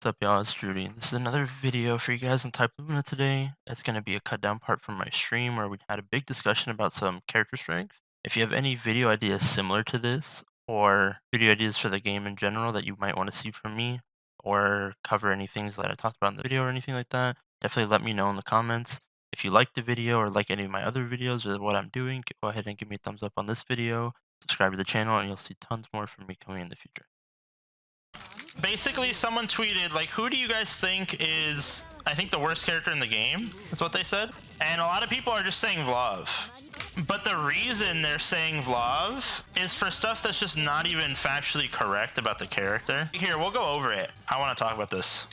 up, y'all? It's Judy, and this is another video for you guys on Type Lumina today. It's going to be a cut down part from my stream where we had a big discussion about some character strength. If you have any video ideas similar to this, or video ideas for the game in general that you might want to see from me, or cover any things that I talked about in the video or anything like that, definitely let me know in the comments. If you like the video or like any of my other videos or what I'm doing, go ahead and give me a thumbs up on this video, subscribe to the channel, and you'll see tons more from me coming in the future. Basically, someone tweeted, like, who do you guys think is, I think, the worst character in the game? That's what they said. And a lot of people are just saying Vlov. But the reason they're saying Vlov is for stuff that's just not even factually correct about the character. Here, we'll go over it. I want to talk about this.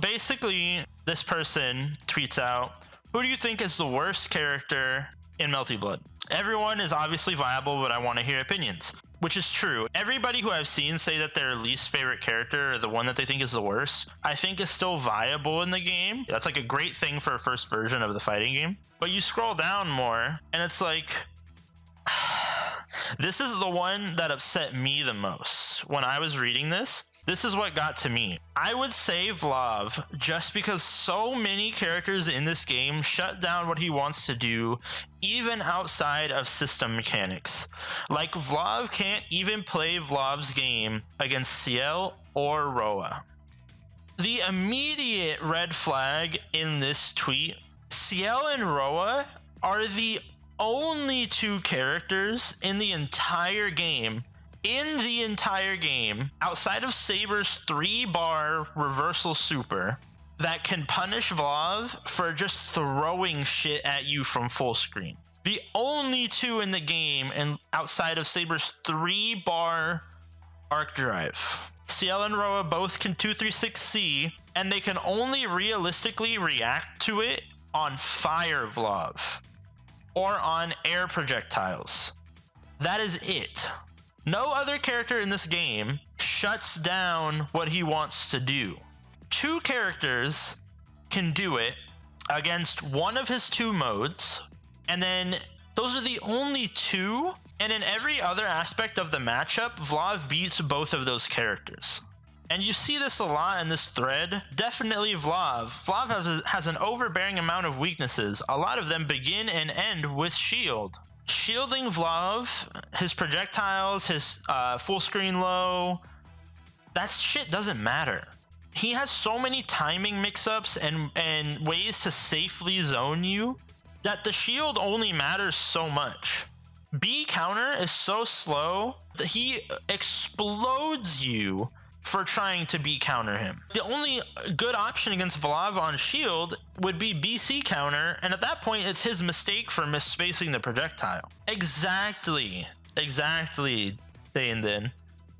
Basically, this person tweets out, who do you think is the worst character in Melty Blood? Everyone is obviously viable, but I want to hear opinions. Which is true. Everybody who I've seen say that their least favorite character, or the one that they think is the worst, I think is still viable in the game. That's like a great thing for a first version of the fighting game. But you scroll down more, and it's like... This is the one that upset me the most. When I was reading this, this is what got to me. I would say Vlov, just because so many characters in this game shut down what he wants to do, even outside of system mechanics. Like, Vlov can't even play Vlov's game against Ciel or Roa. The immediate red flag in this tweet, Ciel and Roa are the only two characters in the entire game outside of Saber's 3-bar reversal super that can punish Vlov for just throwing shit at you from full screen. The only two in the game and outside of Saber's 3-bar arc drive. Ciel and Roa both can 236C, and they can only realistically react to it on fire Vlov or on air projectiles. That is it. No other character in this game shuts down what he wants to do. Two characters can do it against one of his two modes, and then those are the only two, and in every other aspect of the matchup, Vlov beats both of those characters. And you see this a lot in this thread. Definitely Vlov. Vlov has an overbearing amount of weaknesses. A lot of them begin and end with shield. Shielding Vlov, his projectiles, his full screen low, that shit doesn't matter. He has so many timing mix-ups and ways to safely zone you that the shield only matters so much. B counter is so slow that he explodes you for trying to B counter him. The only good option against Vlov on shield would be BC counter, and at that point it's his mistake for misspacing the projectile. Exactly, Dayin.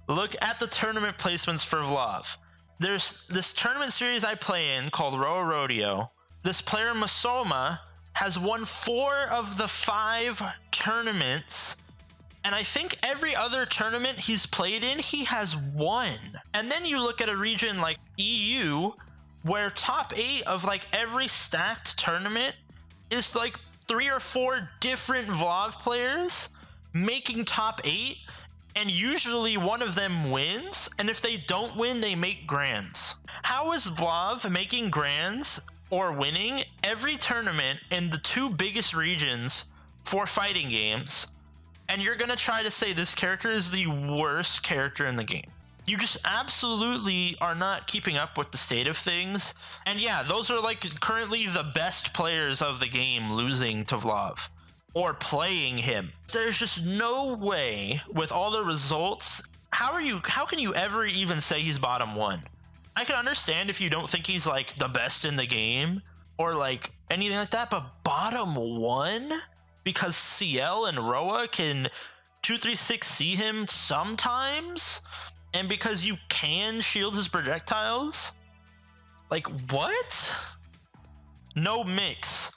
Look at the tournament placements for Vlov. There's this tournament series I play in called Roa Rodeo. This player Masoma has won 4 of the 5 tournaments, and I think every other tournament he's played in, he has won. And then you look at a region like EU, where top 8 of like every stacked tournament is like 3 or 4 different Vlov players making top 8, and usually one of them wins, and if they don't win, they make grands. How is Vlov making grands or winning every tournament in the 2 biggest regions for fighting games, and you're gonna try to say this character is the worst character in the game? You just absolutely are not keeping up with the state of things. And yeah, those are like currently the best players of the game losing to Vlov or playing him. There's just no way with all the results. How can you ever even say he's bottom 1? I can understand if you don't think he's like the best in the game or like anything like that, but bottom 1? Because Ciel and Roa can 236C him sometimes? And because you can shield his projectiles? Like, what? No mix.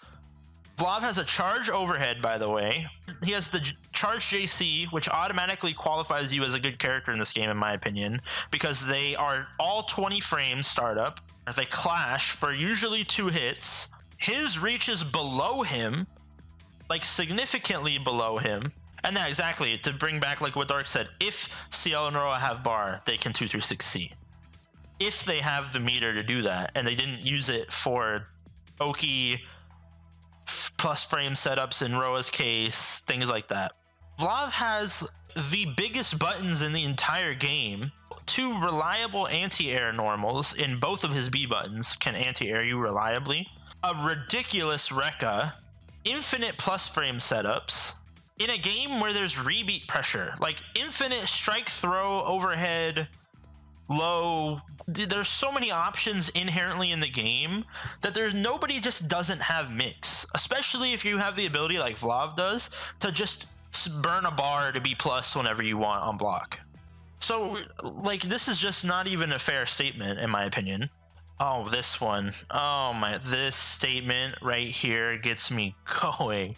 Vlov has a charge overhead, by the way. He has the charge JC, which automatically qualifies you as a good character in this game, in my opinion, because they are all 20 frames startup. They clash for usually 2 hits. His reach is below him, like significantly below him. And that exactly, to bring back like what Dark said, if Ciel and Roa have bar, they can 236C. if they have the meter to do that, and they didn't use it for oaky plus frame setups in Roa's case, things like that. Vlov has the biggest buttons in the entire game, 2 reliable anti-air normals in both of his B buttons can anti-air you reliably, a ridiculous Rekka, infinite plus frame setups, in a game where there's rebeat pressure, like infinite strike throw, overhead, low. There's so many options inherently in the game that there's nobody just doesn't have mix, especially if you have the ability like Vlov does to just burn a bar to be plus whenever you want on block. So like this is just not even a fair statement in my opinion. Oh, this one. Oh my, this statement right here gets me going.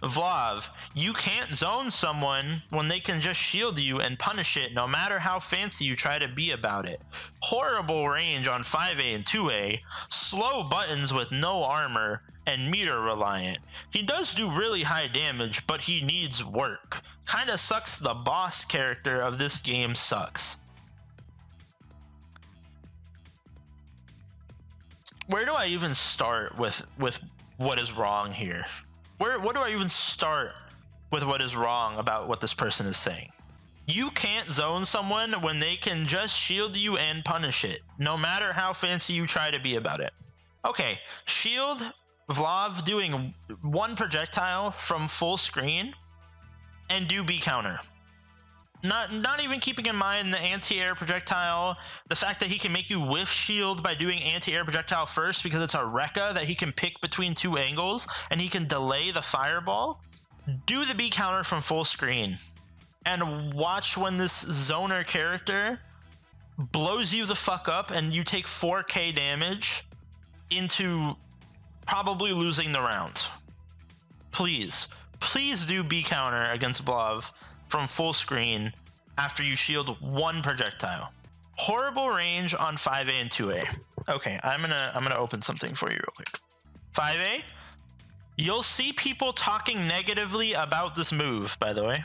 Vlov, you can't zone someone when they can just shield you and punish it no matter how fancy you try to be about it. Horrible range on 5A and 2A, slow buttons with no armor, and meter reliant. He does do really high damage, but he needs work. Kinda sucks the boss character of this game sucks. Where do I even start with what is wrong here? What do I even start with what is wrong about what this person is saying? You can't zone someone when they can just shield you and punish it, no matter how fancy you try to be about it. Okay, shield Vlov doing 1 projectile from full screen and do B counter. Not even keeping in mind the anti-air projectile, the fact that he can make you whiff shield by doing anti-air projectile first because it's a Rekka that he can pick between 2 angles and he can delay the fireball. Do the B counter from full screen and watch when this zoner character blows you the fuck up and you take 4k damage into probably losing the round. Please do B counter against Vlov from full screen after you shield 1 projectile. Horrible range on 5A and 2A. Okay, I'm gonna open something for you real quick. 5A, you'll see people talking negatively about this move, by the way.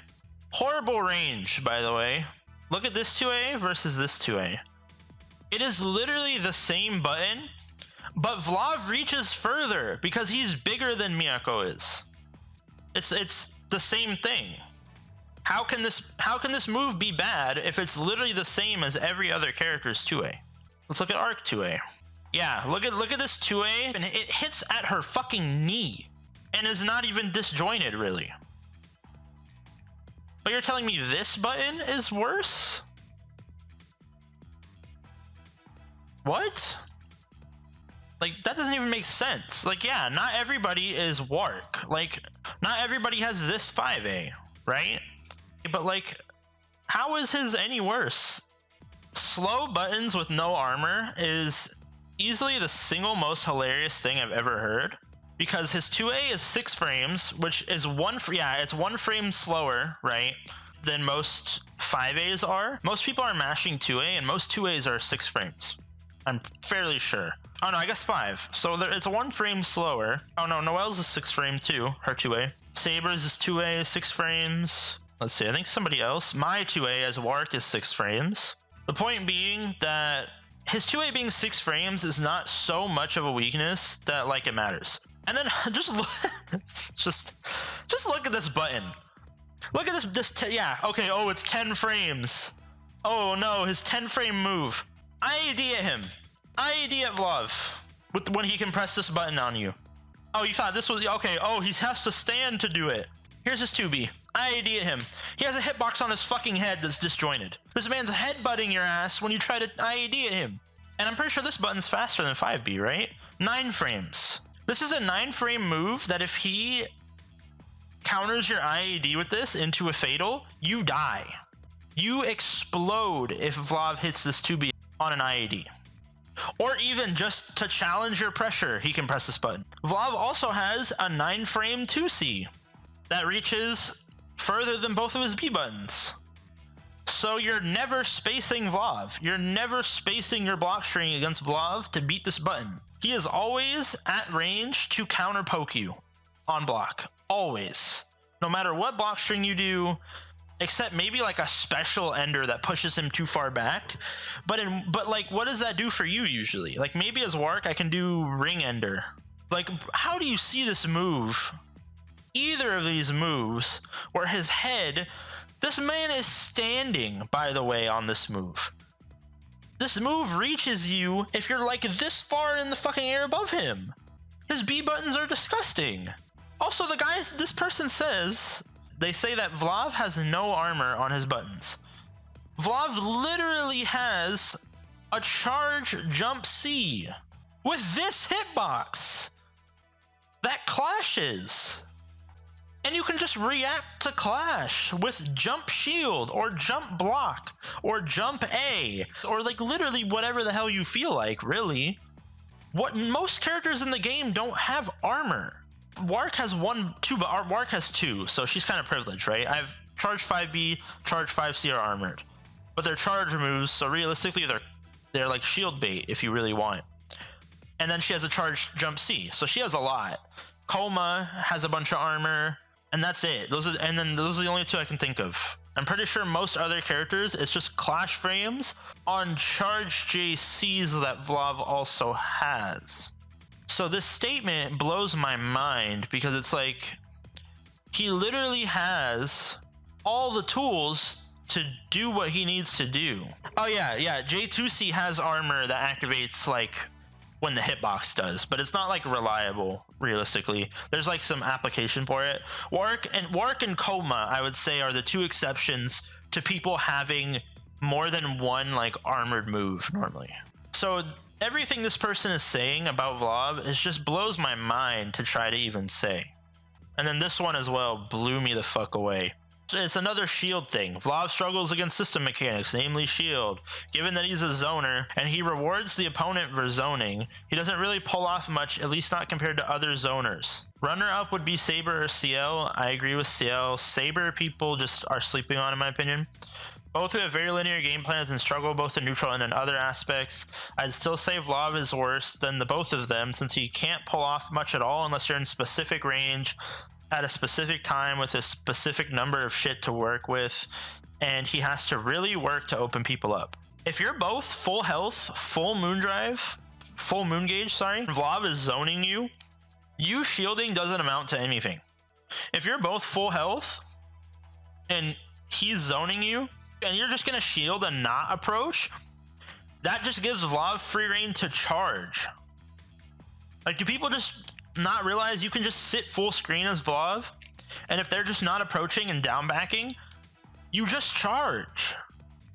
Horrible range, by the way. Look at this 2A versus this 2A. It is literally the same button, but Vlov reaches further because he's bigger than Miyako is. It's the same thing. How can this move be bad if it's literally the same as every other character's 2A? Let's look at Arc 2A. Yeah, look at this 2A, and it hits at her fucking knee and is not even disjointed really. But you're telling me this button is worse? What? Like, that doesn't even make sense. Like, yeah, not everybody is Wark. Like, not everybody has this 5A, right? But like, how is his any worse? Slow buttons with no armor is easily the single most hilarious thing I've ever heard, because his 2A is 6 frames, which is it's 1 frame slower, right, than most 5As are. Most people are mashing 2A, and most 2As are 6 frames. I'm fairly sure. Oh no, I guess 5. So it's 1 frame slower. Oh no, Noelle's is 6 frame too, her 2A. Saber's is 2A, 6 frames. Let's see, I think somebody else. My 2A as Wark is 6 frames. The point being that his 2A being 6 frames is not so much of a weakness that like it matters. And then just look, just look at this button. Look at this. Yeah, okay. Oh, it's 10 frames. Oh no, his 10 frame move. IAD at him. IAD at Vlov when he can press this button on you. Oh, you thought this was okay? Oh, he has to stand to do it. Here's his 2B. IAD at him. He has a hitbox on his fucking head that's disjointed. This man's headbutting your ass when you try to IAD at him. And I'm pretty sure this button's faster than 5B, right? 9 frames. This is a 9 frame move that if he counters your IAD with this into a fatal, you die. You explode if Vlov hits this 2B on an IAD. Or even just to challenge your pressure, he can press this button. Vlov also has a 9 frame 2C that reaches further than both of his B buttons. So you're never spacing Vlov. You're never spacing your block string against Vlov to beat this button. He is always at range to counter poke you on block. Always. No matter what block string you do, except maybe like a special ender that pushes him too far back. But like, what does that do for you usually? Like, maybe as Wark I can do ring ender. Like, how do you see this move? Either of these moves where his head, this man is standing, by the way, on this move. This move reaches you if you're like this far in the fucking air above him. His B buttons are disgusting. Also, the guy, this person says, they say that Vlov has no armor on his buttons. Vlov literally has a charge jump C with this hitbox that clashes. And you can just react to clash with jump shield or jump block or jump A or like literally whatever the hell you feel like, really. What most characters in the game don't have armor. Wark has two, but Wark has two, so she's kind of privileged, right? I've charge 5B, charge 5C are armored, but they're charge moves, so realistically they're like shield bait if you really want. And then she has a charge jump C, so she has a lot. Coma has a bunch of armor, and that's it. Those are the only two I can think of. I'm pretty sure most other characters, it's just clash frames on charge JCs that Vlov also has. So this statement blows my mind because it's like he literally has all the tools to do what he needs to do. Oh yeah, J2C has armor that activates like when the hitbox does, but it's not like reliable realistically. There's like some application for it. Wark and Coma, I would say, are the two exceptions to people having more than one like armored move normally. So everything this person is saying about Vlov is just blows my mind to try to even say. And then this one as well blew me the fuck away. It's another shield thing. Vlov struggles against system mechanics, namely shield. Given that he's a zoner and he rewards the opponent for zoning, he doesn't really pull off much, at least not compared to other zoners. Runner up would be Saber or CL. I agree with CL. Saber people just are sleeping on, in my opinion. Both who have very linear game plans and struggle both in neutral and in other aspects. I'd still say Vlov is worse than the both of them, since he can't pull off much at all unless you're in specific range at a specific time with a specific number of shit to work with, and he has to really work to open people up. If you're both full health, full moon gauge, Vlov is zoning you, you shielding doesn't amount to anything. If you're both full health and he's zoning you and you're just gonna shield and not approach, that just gives Vlov free reign to charge. Like, do people just not realize you can just sit full screen as Vlov, and if they're just not approaching and down backing, you just charge?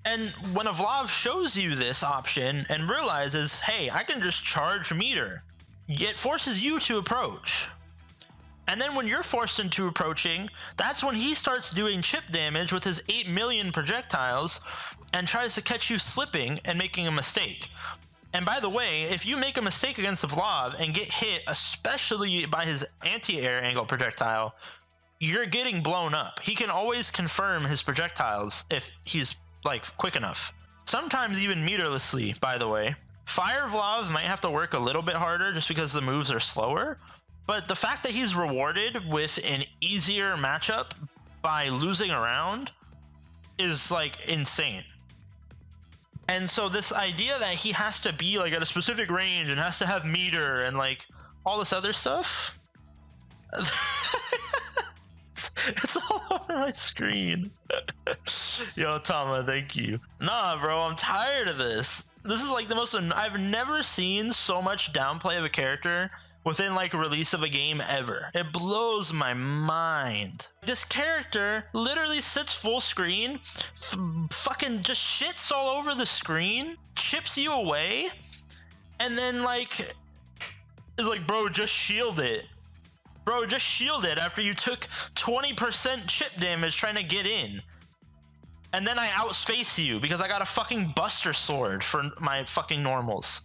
And when a Vlov shows you this option and realizes, hey, I can just charge meter, it forces you to approach. And then when you're forced into approaching, that's when he starts doing chip damage with his 8 million projectiles and tries to catch you slipping and making a mistake. And by the way, if you make a mistake against the Vlov and get hit, especially by his anti-air angle projectile, you're getting blown up. He can always confirm his projectiles if he's like quick enough. Sometimes even meterlessly, by the way. Fire Vlov might have to work a little bit harder just because the moves are slower, but the fact that he's rewarded with an easier matchup by losing a round is like insane. And so this idea that he has to be like at a specific range and has to have meter and like all this other stuff, it's all over my screen. Yo, Tama, thank you. Nah, bro, I'm tired of this. This is like the most, I've never seen so much downplay of a character within like release of a game ever. It blows my mind. This character literally sits full screen, fucking just shits all over the screen, chips you away, and then like is like, bro, just shield it. Bro, just shield it after you took 20% chip damage trying to get in. And then I outspace you because I got a fucking buster sword for my fucking normals.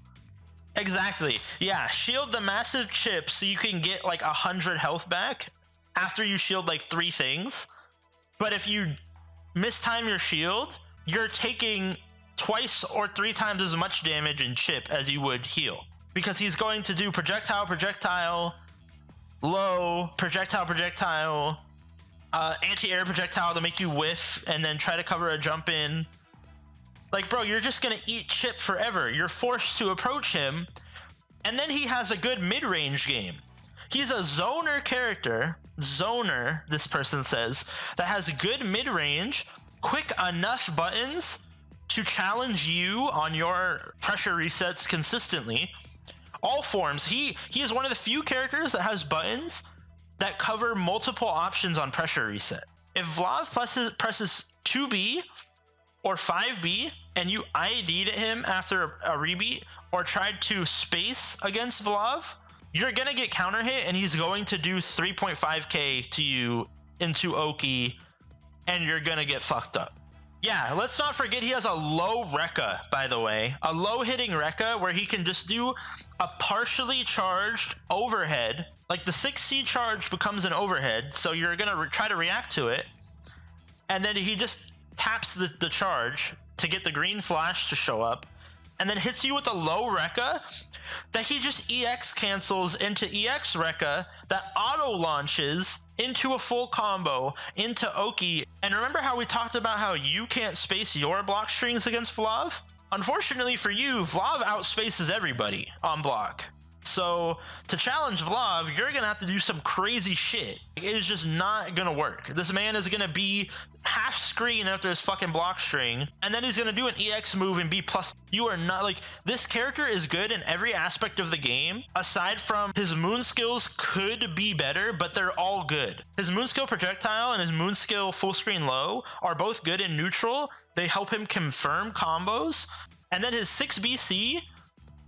Exactly. Yeah, shield the massive chip so you can get like 100 health back after you shield like 3 things. But if you mistime your shield, you're taking twice or 3 times as much damage in chip as you would heal. Because he's going to do projectile, projectile, low, projectile, projectile, anti-air projectile to make you whiff and then try to cover a jump in. Like, bro, you're just gonna eat chip forever. You're forced to approach him. And then he has a good mid-range game. He's a zoner character, this person says, that has good mid-range, quick enough buttons to challenge you on your pressure resets consistently. All forms. He is one of the few characters that has buttons that cover multiple options on pressure reset. If Vlov presses 2B or 5B and you ID'd him after a rebeat or tried to space against Vlov, you're gonna get counter hit and he's going to do 3.5k to you into Oki and you're gonna get fucked up. Yeah, let's not forget he has a low Rekka, by the way. A low hitting Rekka where he can just do a partially charged overhead. Like the 6C charge becomes an overhead, so you're gonna try to react to it. And then he just taps the charge to get the green flash to show up. And then hits you with a low Rekka that he just EX cancels into EX Rekka that auto launches into a full combo into Oki. And remember how we talked about how you can't space your block strings against Vlov? Unfortunately for you, Vlov outspaces everybody on block. So to challenge Vlov, you're gonna have to do some crazy shit. It is just not gonna work. This man is gonna be half screen after his fucking block string, and then he's gonna do an EX move and be plus. You are not like, this character is good in every aspect of the game, aside from his moon skills could be better, but they're all good. His moon skill projectile and his moon skill full screen low are both good in neutral. They help him confirm combos, and then his 6BC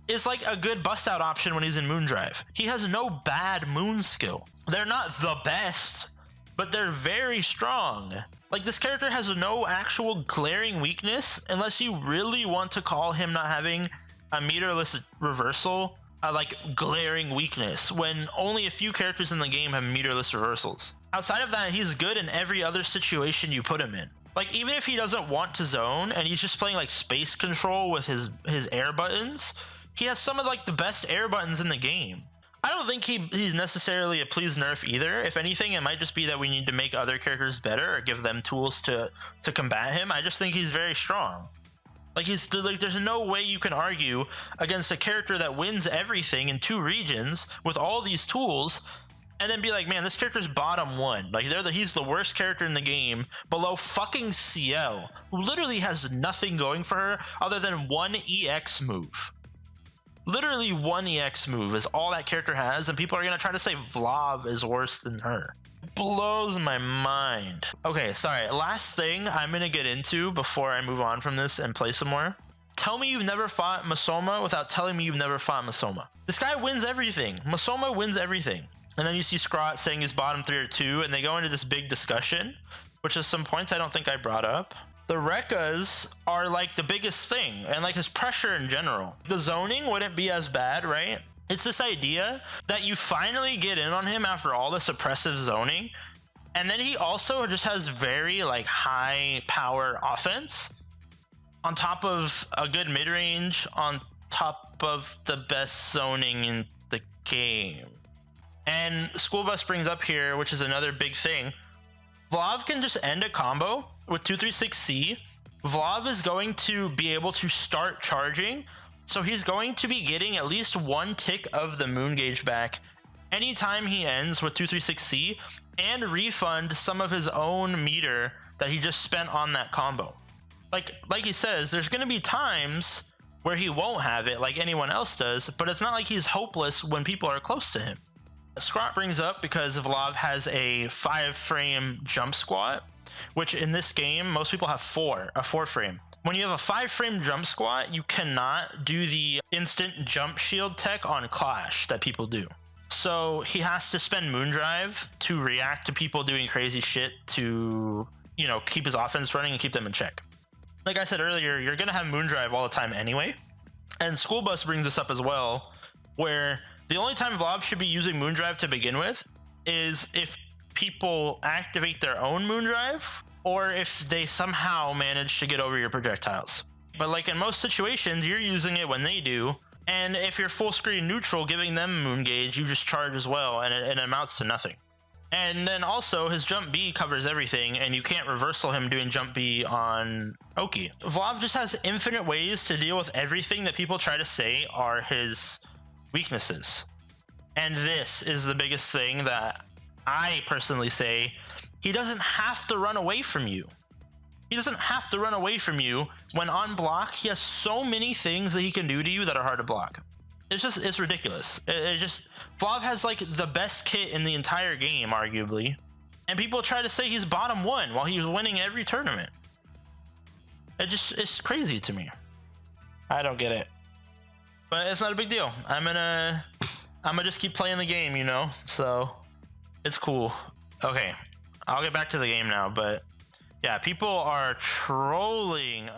is like a good bust out option when he's in Moondrive. He has no bad moon skill. They're not the best, but they're very strong. Like, this character has no actual glaring weakness unless you really want to call him not having a meterless reversal a like glaring weakness, when only a few characters in the game have meterless reversals. Outside of that, he's good in every other situation you put him in. Like, even if he doesn't want to zone and he's just playing like space control with his air buttons, he has some of like the best air buttons in the game. I don't think he's necessarily a please nerf either. If anything, it might just be that we need to make other characters better or give them tools to combat him. I just think he's very strong. Like, there's no way you can argue against a character that wins everything in 2 regions with all these tools and then be like, man, this character's bottom 1. Like, he's the worst character in the game below fucking CL, who literally has nothing going for her other than one EX move. Literally one EX move is all that character has, and people are going to try to say Vlov is worse than her. It blows my mind. Okay, sorry. Last thing I'm going to get into before I move on from this and play some more. Tell me you've never fought Masoma without telling me you've never fought Masoma. This guy wins everything. Masoma wins everything. And then you see Scrawt saying he's bottom 3 or 2, and they go into this big discussion, which is some points I don't think I brought up. The Rekkas are like the biggest thing, and like his pressure in general. The zoning wouldn't be as bad, right? It's this idea that you finally get in on him after all this oppressive zoning, and then he also just has very like high power offense on top of a good mid-range, on top of the best zoning in the game. And Schoolbus brings up here, which is another big thing, Vlov can just end a combo with 236C. Vlov is going to be able to start charging, so he's going to be getting at least 1 tick of the moon gauge back anytime he ends with 236C, and refund some of his own meter that he just spent on that combo. Like he says, there's going to be times where he won't have it like anyone else does, but it's not like he's hopeless when people are close to him. Scrawt brings up because Vlov has a 5-frame jump squat, which in this game, most people have a 4-frame. When you have a 5-frame jump squat, you cannot do the instant jump shield tech on Clash that people do. So he has to spend Moondrive to react to people doing crazy shit to, you know, keep his offense running and keep them in check. Like I said earlier, you're going to have Moondrive all the time anyway. And Schoolbus brings this up as well, where the only time Vlov should be using Moondrive to begin with is if people activate their own Moondrive, or if they somehow manage to get over your projectiles. But like in most situations, you're using it when they do, and if you're full screen neutral, giving them moon gauge, you just charge as well, and it amounts to nothing. And then also his jump B covers everything, and you can't reversal him doing jump B on Oki. Vlov just has infinite ways to deal with everything that people try to say are his weaknesses. And this is the biggest thing that I personally say. He doesn't have to run away from you. He doesn't have to run away from you. When on block, he has so many things that he can do to you that are hard to block. It's ridiculous. Vlov has like the best kit in the entire game, arguably. And people try to say he's bottom 1 while he was winning every tournament. It's crazy to me. I don't get it. But it's not a big deal. I'm gonna just keep playing the game, you know? So it's cool. Okay, I'll get back to the game now, but yeah, people are trolling